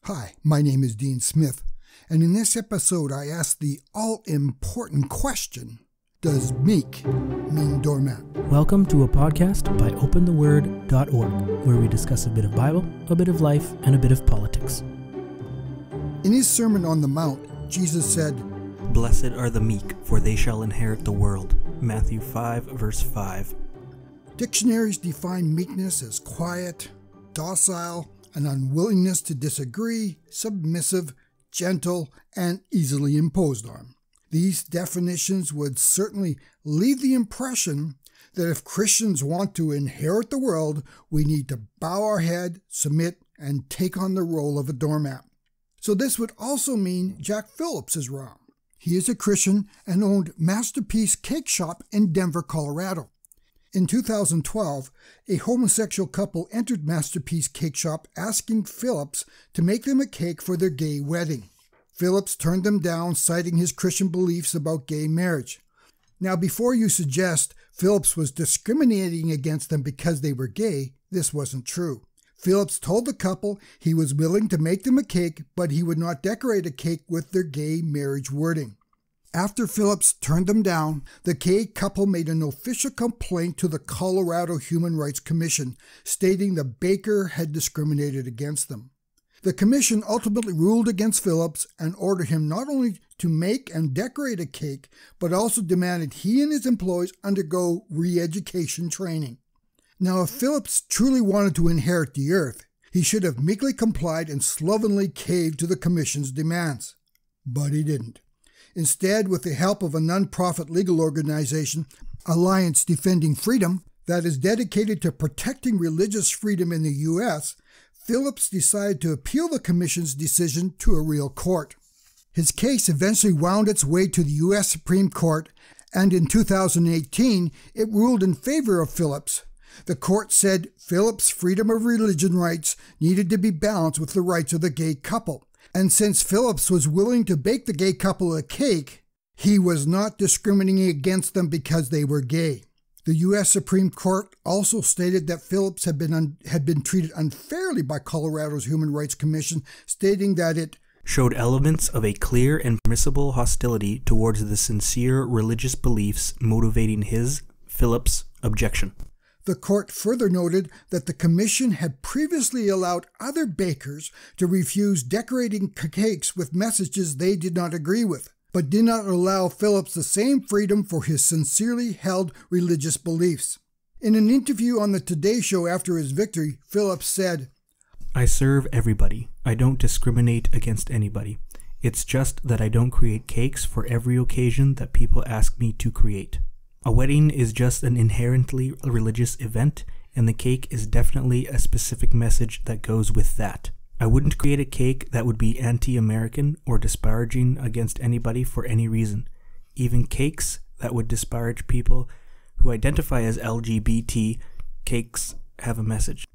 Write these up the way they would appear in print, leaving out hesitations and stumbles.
Hi, my name is Dean Smith, and in this episode I ask the all-important question, does meek mean doormat? Welcome to a podcast by opentheword.org, where we discuss a bit of Bible, a bit of life, and a bit of politics. In his Sermon on the Mount, Jesus said, "Blessed are the meek, for they shall inherit the world." Matthew 5, verse 5. Dictionaries define meekness as quiet, docile, an unwillingness to disagree, submissive, gentle, and easily imposed on. These definitions would certainly leave the impression that if Christians want to inherit the world, we need to bow our head, submit, and take on the role of a doormat. So this would also mean Jack Phillips is wrong. He is a Christian and owned Masterpiece Cake Shop in Denver, Colorado. In 2012, a homosexual couple entered Masterpiece Cake Shop asking Phillips to make them a cake for their gay wedding. Phillips turned them down, citing his Christian beliefs about gay marriage. Now, before you suggest Phillips was discriminating against them because they were gay, this wasn't true. Phillips told the couple he was willing to make them a cake, but he would not decorate a cake with their gay marriage wording. After Phillips turned them down, the gay couple made an official complaint to the Colorado Human Rights Commission, stating the baker had discriminated against them. The commission ultimately ruled against Phillips and ordered him not only to make and decorate a cake, but also demanded he and his employees undergo re-education training. Now, if Phillips truly wanted to inherit the earth, he should have meekly complied and slovenly caved to the commission's demands. But he didn't. Instead, with the help of a non-profit legal organization, Alliance Defending Freedom, that is dedicated to protecting religious freedom in the U.S., Phillips decided to appeal the commission's decision to a real court. His case eventually wound its way to the U.S. Supreme Court, and in 2018, it ruled in favor of Phillips. The court said Phillips' freedom of religion rights needed to be balanced with the rights of the gay couple. And since Phillips was willing to bake the gay couple a cake, he was not discriminating against them because they were gay. The U.S. Supreme Court also stated that Phillips had been treated unfairly by Colorado's Human Rights Commission, stating that it showed elements of a clear and permissible hostility towards the sincere religious beliefs motivating his, Phillips' objection. The court further noted that the commission had previously allowed other bakers to refuse decorating cakes with messages they did not agree with, but did not allow Phillips the same freedom for his sincerely held religious beliefs. In an interview on the Today Show after his victory, Phillips said, "I serve everybody. I don't discriminate against anybody. It's just that I don't create cakes for every occasion that people ask me to create. A wedding is just an inherently religious event, and the cake is definitely a specific message that goes with that. I wouldn't create a cake that would be anti-American or disparaging against anybody for any reason. Even cakes that would disparage people who identify as LGBT, cakes have a message."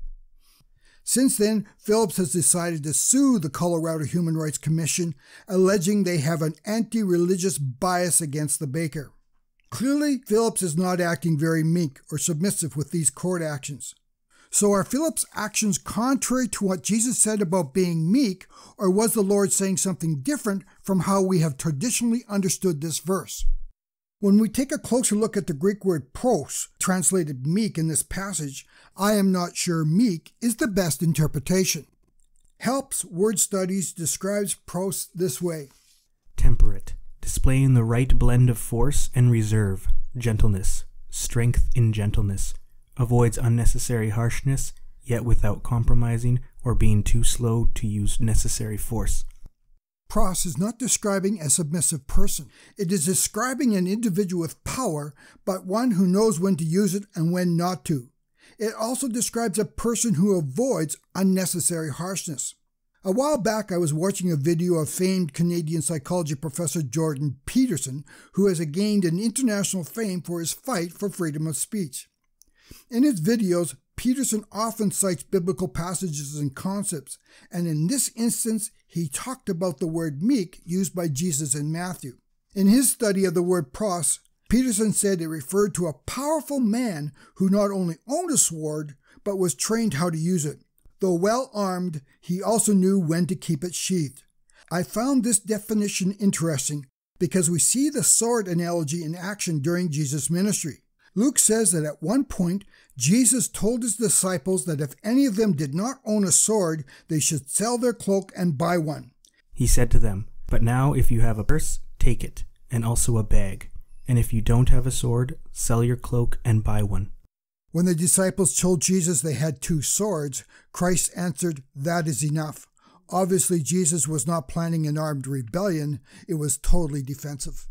Since then, Phillips has decided to sue the Colorado Human Rights Commission, alleging they have an anti-religious bias against the baker. Clearly, Phillips is not acting very meek or submissive with these court actions. So are Phillips' actions contrary to what Jesus said about being meek, or was the Lord saying something different from how we have traditionally understood this verse? When we take a closer look at the Greek word pros, translated meek in this passage, I am not sure meek is the best interpretation. Helps Word Studies describes pros this way: temperate, displaying the right blend of force and reserve, gentleness, strength in gentleness, avoids unnecessary harshness, yet without compromising or being too slow to use necessary force. Pros is not describing a submissive person. It is describing an individual with power, but one who knows when to use it and when not to. It also describes a person who avoids unnecessary harshness. A while back, I was watching a video of famed Canadian psychology professor Jordan Peterson, who has gained an international fame for his fight for freedom of speech. In his videos, Peterson often cites biblical passages and concepts, and in this instance, he talked about the word meek used by Jesus in Matthew. In his study of the word pros, Peterson said it referred to a powerful man who not only owned a sword, but was trained how to use it. Though well armed, he also knew when to keep it sheathed. I found this definition interesting because we see the sword analogy in action during Jesus' ministry. Luke says that at one point, Jesus told his disciples that if any of them did not own a sword, they should sell their cloak and buy one. He said to them, "But now if you have a purse, take it, and also a bag. And if you don't have a sword, sell your cloak and buy one." When the disciples told Jesus they had 2 swords, Christ answered, "That is enough." Obviously, Jesus was not planning an armed rebellion. It was totally defensive.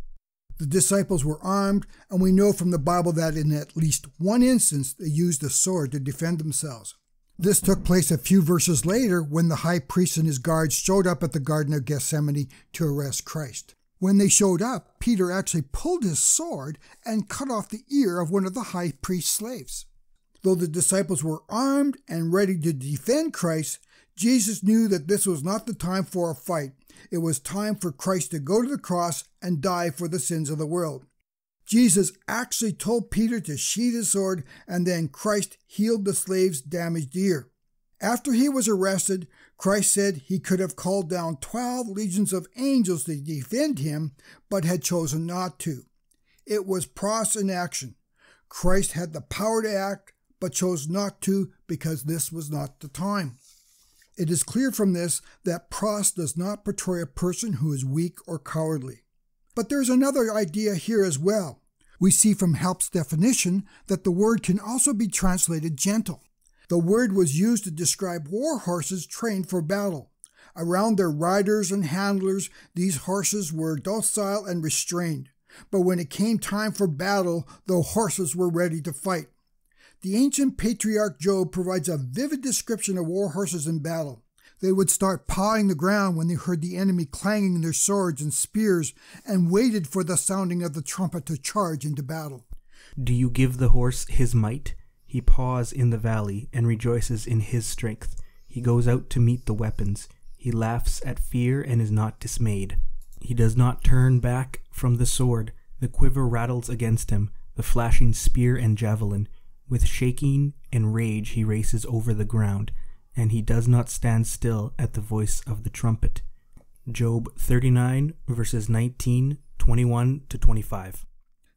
The disciples were armed, and we know from the Bible that in at least one instance they used a sword to defend themselves. This took place a few verses later when the high priest and his guards showed up at the Garden of Gethsemane to arrest Christ. When they showed up, Peter actually pulled his sword and cut off the ear of one of the high priest's slaves. Though the disciples were armed and ready to defend Christ, Jesus knew that this was not the time for a fight. It was time for Christ to go to the cross and die for the sins of the world. Jesus actually told Peter to sheath his sword, and then Christ healed the slave's damaged ear. After he was arrested, Christ said he could have called down 12 legions of angels to defend him, but had chosen not to. It was pros in action. Christ had the power to act, but chose not to because this was not the time. It is clear from this that pros does not portray a person who is weak or cowardly. But there's another idea here as well. We see from Help's definition that the word can also be translated gentle. The word was used to describe war horses trained for battle. Around their riders and handlers, these horses were docile and restrained. But when it came time for battle, the horses were ready to fight. The ancient patriarch Job provides a vivid description of war horses in battle. They would start pawing the ground when they heard the enemy clanging their swords and spears and waited for the sounding of the trumpet to charge into battle. Do you give the horse his might? He paws in the valley and rejoices in his strength. He goes out to meet the weapons. He laughs at fear and is not dismayed. He does not turn back from the sword. The quiver rattles against him, the flashing spear and javelin. With shaking and rage he races over the ground, and he does not stand still at the voice of the trumpet. Job 39, verses 19, 21 to 25.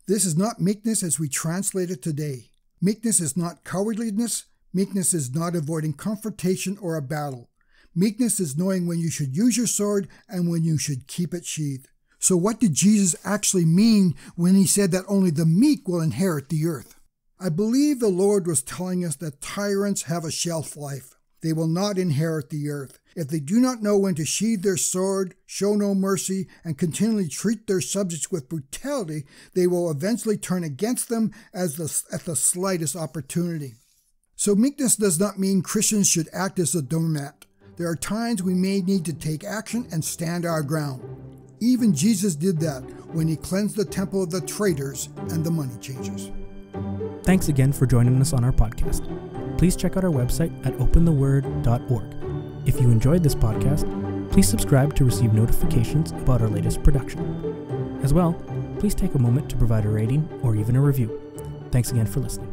This is not meekness as we translate it today. Meekness is not cowardliness. Meekness is not avoiding confrontation or a battle. Meekness is knowing when you should use your sword and when you should keep it sheathed. So what did Jesus actually mean when he said that only the meek will inherit the earth? I believe the Lord was telling us that tyrants have a shelf life. They will not inherit the earth. If they do not know when to sheathe their sword, show no mercy, and continually treat their subjects with brutality, they will eventually turn against them at the slightest opportunity. So meekness does not mean Christians should act as a doormat. There are times we may need to take action and stand our ground. Even Jesus did that when he cleansed the temple of the traitors and the money changers. Thanks again for joining us on our podcast. Please check out our website at opentheword.org. If you enjoyed this podcast, please subscribe to receive notifications about our latest production. As well, please take a moment to provide a rating or even a review. Thanks again for listening.